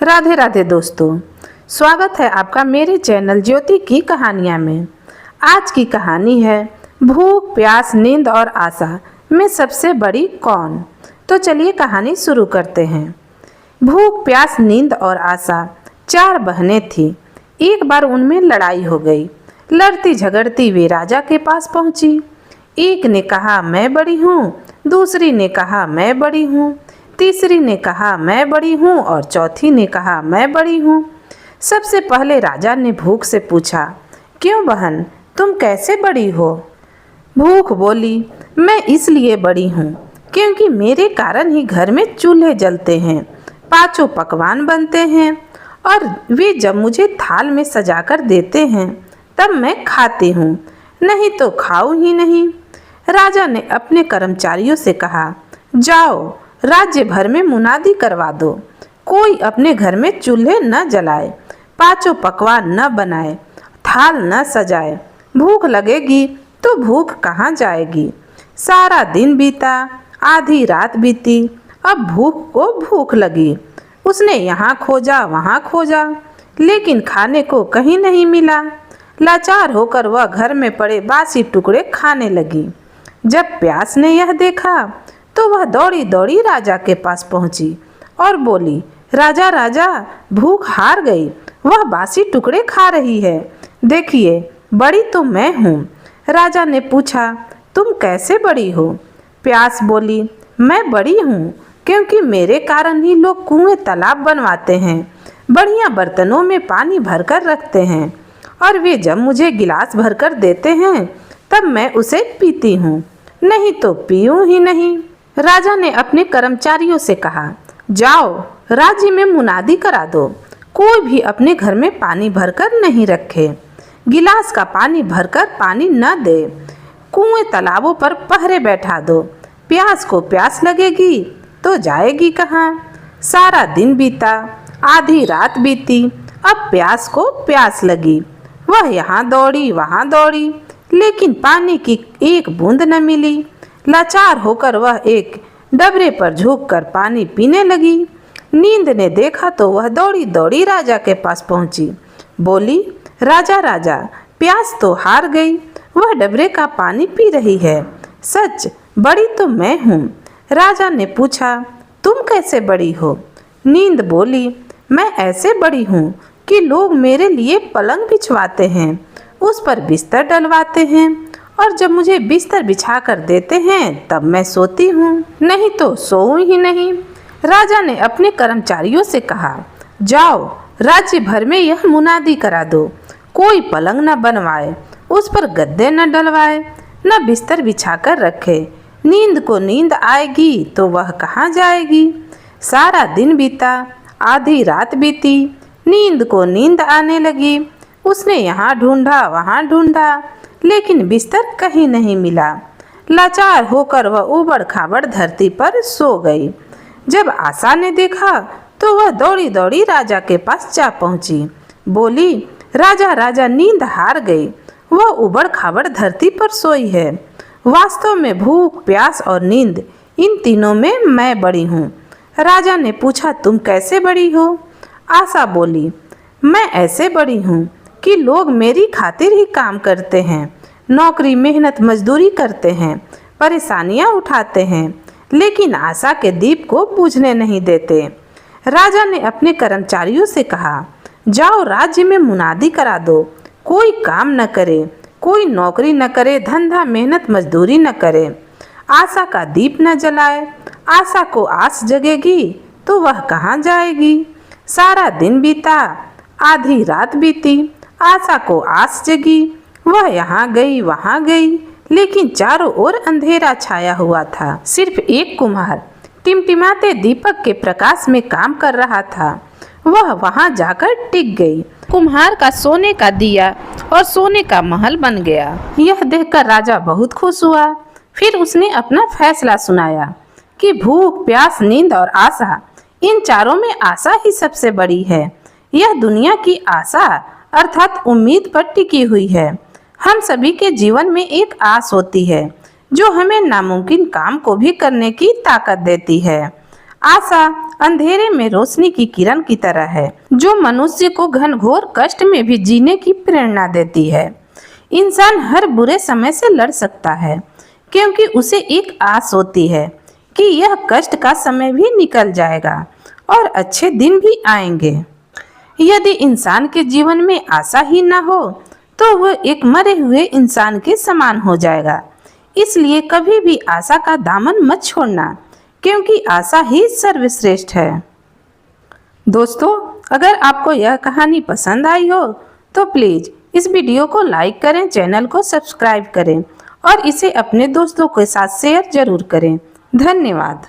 राधे राधे दोस्तों, स्वागत है आपका मेरे चैनल ज्योति की कहानियाँ में। आज की कहानी है भूख, प्यास, नींद और आशा में सबसे बड़ी कौन। तो चलिए कहानी शुरू करते हैं। भूख, प्यास, नींद और आशा 4 बहनें थीं। एक बार उनमें लड़ाई हो गई। लड़ती झगड़ती वे राजा के पास पहुंची। एक ने कहा मैं बड़ी हूँ, दूसरी ने कहा मैं बड़ी हूँ, तीसरी ने कहा मैं बड़ी हूँ और चौथी ने कहा मैं बड़ी हूँ। सबसे पहले राजा ने भूख से पूछा, क्यों बहन, तुम कैसे बड़ी हो? भूख बोली, मैं इसलिए बड़ी हूँ क्योंकि मेरे कारण ही घर में चूल्हे जलते हैं, 5 पकवान बनते हैं और वे जब मुझे थाल में सजाकर देते हैं तब मैं खाती हूँ, नहीं तो खाऊं ही नहीं। राजा ने अपने कर्मचारियों से कहा, जाओ राज्य भर में मुनादी करवा दो, कोई अपने घर में चूल्हे न जलाए, 5 पकवान न बनाए, थाल न सजाए। भूख लगेगी तो भूख कहाँ जाएगी। सारा दिन बीता, आधी रात बीती, अब भूख को भूख लगी। उसने यहाँ खोजा वहाँ खोजा, लेकिन खाने को कहीं नहीं मिला। लाचार होकर वह घर में पड़े बासी टुकड़े खाने लगी। जब प्यास ने यह देखा तो वह दौड़ी दौड़ी राजा के पास पहुंची और बोली, राजा राजा, भूख हार गई, वह बासी टुकड़े खा रही है, देखिए बड़ी तो मैं हूँ। राजा ने पूछा, तुम कैसे बड़ी हो? प्यास बोली, मैं बड़ी हूँ क्योंकि मेरे कारण ही लोग कुएं तालाब बनवाते हैं, बढ़िया बर्तनों में पानी भरकर रखते हैं और वे जब मुझे गिलास भरकर देते हैं तब मैं उसे पीती हूँ, नहीं तो पीऊँ ही नहीं। राजा ने अपने कर्मचारियों से कहा, जाओ राज्य में मुनादी करा दो, कोई भी अपने घर में पानी भरकर नहीं रखे, गिलास का पानी भरकर पानी न दे, कुएं तालाबों पर पहरे बैठा दो। प्यास को प्यास लगेगी तो जाएगी कहाँ। सारा दिन बीता, आधी रात बीती, अब प्यास को प्यास लगी। वह यहाँ दौड़ी वहाँ दौड़ी, लेकिन पानी की एक बूंद न मिली। लाचार होकर वह एक डबरे पर झुककर पानी पीने लगी। नींद ने देखा तो वह दौड़ी दौड़ी राजा के पास पहुंची। बोली, राजा राजा, प्यास तो हार गई, वह डबरे का पानी पी रही है, सच बड़ी तो मैं हूँ। राजा ने पूछा, तुम कैसे बड़ी हो? नींद बोली, मैं ऐसे बड़ी हूँ कि लोग मेरे लिए पलंग बिछवाते हैं, उस पर बिस्तर डलवाते हैं और जब मुझे बिस्तर बिछा कर देते हैं तब मैं सोती हूँ, नहीं तो सोऊं ही नहीं। राजा ने अपने कर्मचारियों से कहा, जाओ राज्य भर में यह मुनादी करा दो, कोई पलंग न बनवाए, उस पर गद्दे न डलवाए, न बिस्तर बिछा कर रखे। नींद को नींद आएगी तो वह कहाँ जाएगी। सारा दिन बीता, आधी रात बीती, नींद को नींद आने लगी। उसने यहाँ ढूंढा वहाँ ढूंढा, लेकिन बिस्तर कहीं नहीं मिला। लाचार होकर वह ऊबड़ खाबड़ धरती पर सो गई। जब आशा ने देखा तो वह दौड़ी दौड़ी राजा के पास जा पहुंची। बोली, राजा राजा, नींद हार गई, वह ऊबड़ खाबड़ धरती पर सोई है। वास्तव में भूख, प्यास और नींद, इन तीनों में मैं बड़ी हूँ। राजा ने पूछा, तुम कैसे बड़ी हो? आशा बोली, मैं ऐसे बड़ी हूँ कि लोग मेरी खातिर ही काम करते हैं, नौकरी मेहनत मजदूरी करते हैं, परेशानियां उठाते हैं, लेकिन आशा के दीप को बुझने नहीं देते। राजा ने अपने कर्मचारियों से कहा, जाओ राज्य में मुनादी करा दो, कोई काम न करे, कोई नौकरी न करे, धंधा मेहनत मजदूरी न करे, आशा का दीप न जलाए। आशा को आस जगेगी तो वह कहाँ जाएगी। सारा दिन बीता, आधी रात बीती, आशा को आस जगी। वह यहाँ गई वहाँ गई, लेकिन चारों ओर अंधेरा छाया हुआ था। सिर्फ एक कुम्हार टिमटिमाते दीपक के प्रकाश में काम कर रहा था। वह वहाँ जाकर टिक गई। कुम्हार का सोने का दिया और सोने का महल बन गया। यह देखकर राजा बहुत खुश हुआ। फिर उसने अपना फैसला सुनाया कि भूख, प्यास, नींद और आशा, इन चारों में आशा ही सबसे बड़ी है। यह दुनिया की आशा अर्थात उम्मीद पर टिकी हुई है। हम सभी के जीवन में एक आस होती है जो हमें नामुमकिन काम को भी करने की ताकत देती है। आशा अंधेरे में रोशनी की किरण की तरह है, जो मनुष्य को घनघोर कष्ट में भी जीने की प्रेरणा देती है। इंसान हर बुरे समय से लड़ सकता है, क्योंकि उसे एक आस होती है कि यह कष्ट का समय भी निकल जाएगा और अच्छे दिन भी आएंगे। यदि इंसान के जीवन में आशा ही न हो तो वह एक मरे हुए इंसान के समान हो जाएगा। इसलिए कभी भी आशा का दामन मत छोड़ना, क्योंकि आशा ही सर्वश्रेष्ठ है। दोस्तों, अगर आपको यह कहानी पसंद आई हो तो प्लीज़ इस वीडियो को लाइक करें, चैनल को सब्सक्राइब करें और इसे अपने दोस्तों के साथ शेयर जरूर करें। धन्यवाद।